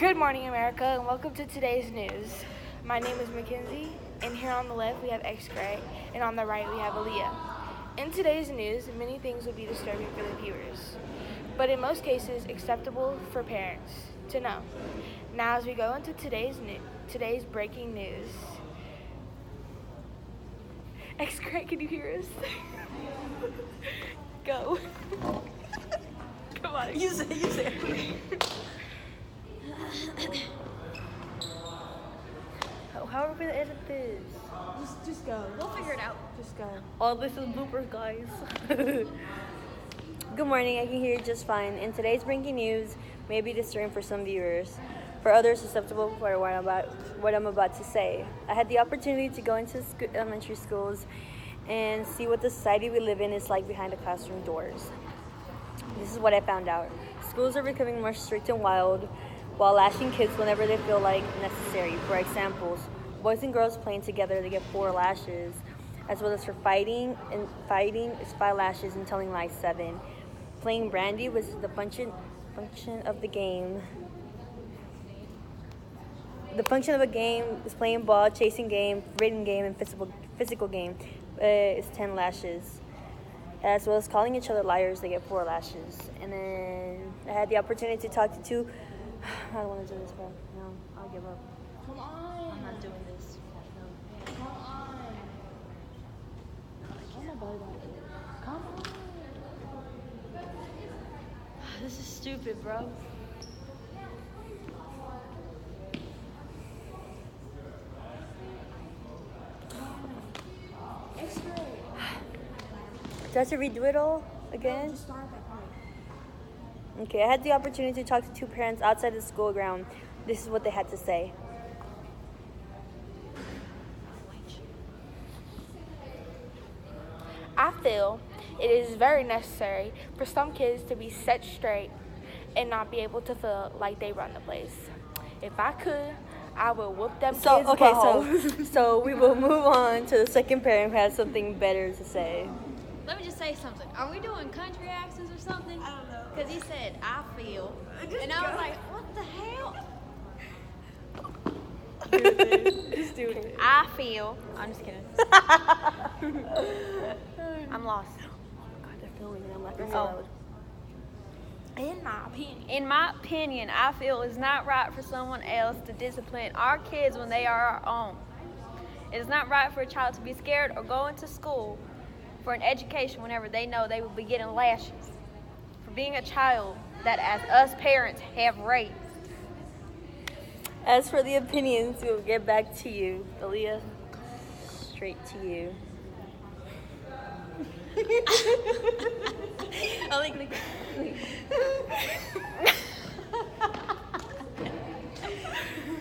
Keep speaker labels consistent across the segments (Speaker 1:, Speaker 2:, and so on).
Speaker 1: Good morning, America, and welcome to today's news. My name is Mackenzie, and here on the left we have X-Gray, and on the right we have Aaliyah. In today's news, many things will be disturbing for the viewers, but in most cases acceptable for parents to know. Now, as we go into today's breaking news, X-Gray, can you hear us? Go. Come on.
Speaker 2: You say.
Speaker 1: How are we gonna edit this?
Speaker 2: Just go.
Speaker 3: We'll figure it out.
Speaker 1: Just go.
Speaker 2: All this is bloopers, guys. Good morning, I can hear you just fine. In today's breaking news, may be disturbing for some viewers. For others, susceptible for what I'm about to say. I had the opportunity to go into elementary schools and see what the society we live in is like behind the classroom doors. This is what I found out. Schools are becoming more strict and wild, while lashing kids whenever they feel like necessary. For examples, boys and girls playing together, they get 4 lashes, as well as for fighting is 5 lashes and telling lies 7. Playing brandy was the function of the game. The function of a game is playing ball, chasing game, written game, and physical game is 10 lashes. As well as calling each other liars, they get 4 lashes. And then I had the opportunity to talk to 2. I don't want to do this, bro. No, I'll give up.
Speaker 1: Come on.
Speaker 2: I'm not doing this. No.
Speaker 1: Come on. Come on.
Speaker 2: This is stupid, bro.
Speaker 1: X-Gray.
Speaker 2: Do I have to redo it all again?
Speaker 1: Just start that part.
Speaker 2: Okay, I had the opportunity to talk to 2 parents outside the school ground. This is what they had to say.
Speaker 1: I feel it is very necessary for some kids to be set straight and not be able to feel like they run the place. If I could, I would whoop them kids' buttholes.
Speaker 2: So we will move on to the second parent who has something better to say.
Speaker 3: Let me just say something. Are we doing country accents or something?
Speaker 1: I don't know.
Speaker 3: Because he said, I feel.
Speaker 1: Just
Speaker 3: And I was
Speaker 1: go.
Speaker 3: like, what the hell?
Speaker 1: Just do it.
Speaker 3: I feel. I'm just kidding. I'm lost.
Speaker 2: God, they're filming and I'm laughing so
Speaker 3: Oh.
Speaker 2: loud.
Speaker 3: In my opinion, I feel it's not right for someone else to discipline our kids when they are our own. It is not right for a child to be scared or go into school for an education whenever they know they will be getting lashes for being a child that as us parents have raised.
Speaker 2: As for the opinions, we'll get back to you. Aaliyah, straight to you.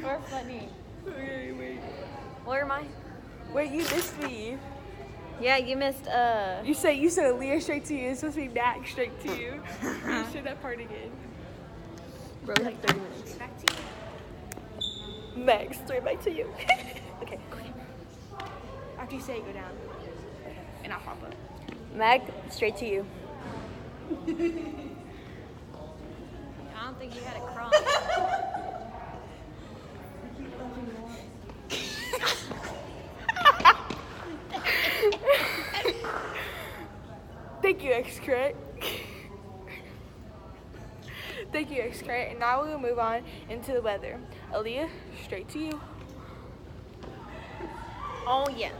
Speaker 3: We're funny.
Speaker 1: Wait.
Speaker 3: Where am I?
Speaker 1: Wait, you missed me.
Speaker 3: Yeah, you missed
Speaker 1: You said Aaliyah straight to you. It's supposed to be Mac straight to you. You say that part again.
Speaker 2: Bro, we have 30 minutes.
Speaker 3: back to you.
Speaker 1: Mac, straight back to you.
Speaker 2: Okay.
Speaker 1: After you say it, go down. And I'll pop up.
Speaker 2: Mag, straight to you.
Speaker 3: I don't think you had a crumb.
Speaker 1: Thank you, X-Cray. Thank you, X-Cray. And now we will move on into the weather. Aaliyah, straight to you.
Speaker 3: Oh, yes.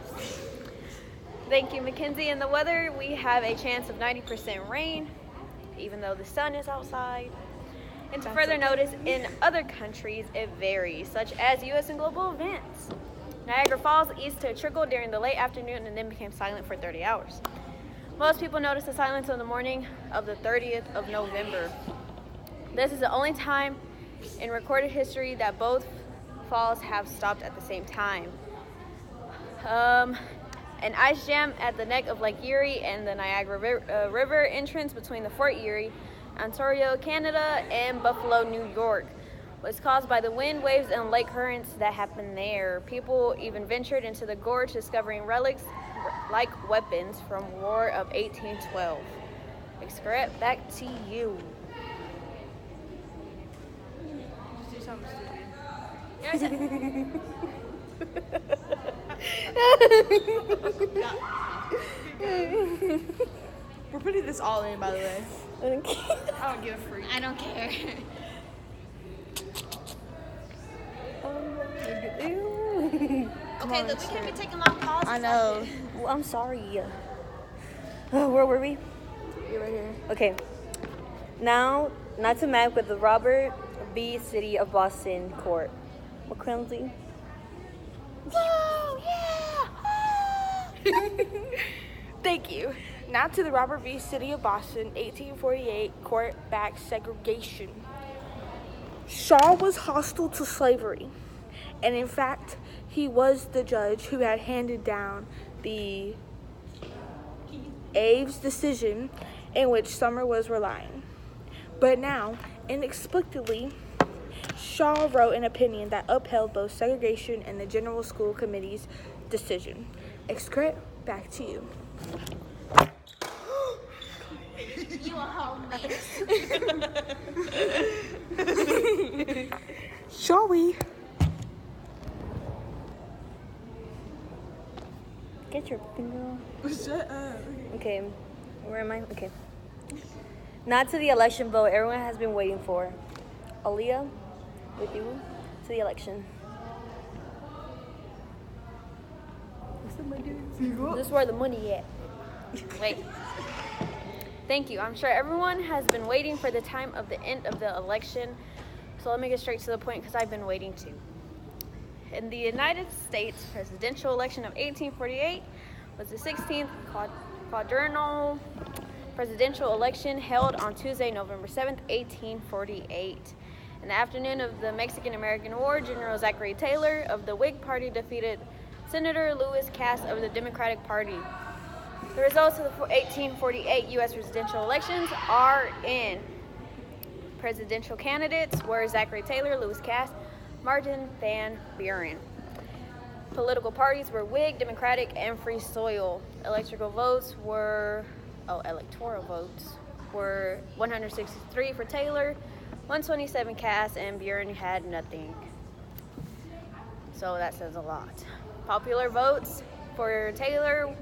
Speaker 3: Thank you, Mackenzie. In the weather, we have a chance of 90% rain, even though the sun is outside. And to
Speaker 1: That's
Speaker 3: further
Speaker 1: okay.
Speaker 3: notice, in other countries, it varies, such as U.S. and global events. Niagara Falls eased to a trickle during the late afternoon and then became silent for 30 hours. Most people noticed the silence on the morning of the 30th of November. This is the only time in recorded history that both falls have stopped at the same time. An ice jam at the neck of Lake Erie and the Niagara River entrance between the Fort Erie, Ontario, Canada, and Buffalo, New York was caused by the wind, waves, and lake currents that happened there. People even ventured into the gorge, discovering relics like weapons from War of 1812. X-Gray, back to you.
Speaker 1: something stupid.
Speaker 4: We're putting this all in, by the way.
Speaker 1: I don't give a freak.
Speaker 3: I don't care. Okay, look, we can't be taking long pauses.
Speaker 4: I know.
Speaker 2: Well, I'm sorry. Where were we?
Speaker 4: You're right here.
Speaker 2: Okay. Now, not to map with the Robert B. City of Boston Court. Mackenzie?
Speaker 1: Thank you. Now to the Robert V. City of Boston, 1848 court back segregation. Shaw was hostile to slavery, and in fact, he was the judge who had handed down the Aves decision in which Sumner was relying. But now, inexplicably, Shaw wrote an opinion that upheld both segregation and the General School Committee's decision. Excret, back to you.
Speaker 3: You a homie.
Speaker 1: Shall we?
Speaker 2: Get your finger.
Speaker 4: Shut up.
Speaker 2: Okay, where am I? Okay. Not to the election vote everyone has been waiting for. Aaliyah, with you to the election.
Speaker 3: This is where the money at. Wait. Thank you. I'm sure everyone has been waiting for the time of the end of the election. So let me get straight to the point because I've been waiting too. In the United States presidential election of 1848 was the 16th quadrennial presidential election held on Tuesday, November 7th, 1848. In the afternoon of the Mexican-American War, General Zachary Taylor of the Whig Party defeated Senator Lewis Cass of the Democratic Party. The results of the 1848 U.S. presidential elections are in. Presidential candidates were Zachary Taylor, Lewis Cass, Martin Van Buren. Political parties were Whig, Democratic, and Free Soil. Electoral votes were 163 for Taylor, 127 Cass, and Buren had nothing. So that says a lot. Popular votes for Taylor,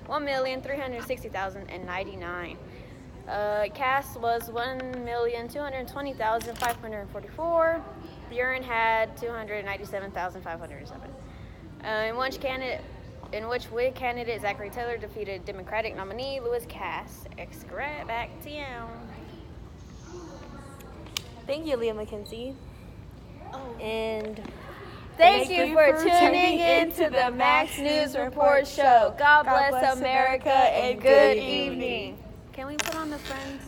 Speaker 3: 1,360,099. Cass was 1,220,544. Buren had 297,507. In which Whig candidate Zachary Taylor defeated Democratic nominee Lewis Cass. Excret, back to you.
Speaker 2: Thank you, Leah Mackenzie. And
Speaker 3: Thank you for tuning in to the Max News Report Show. God bless America and good evening. Can we put on the Friends?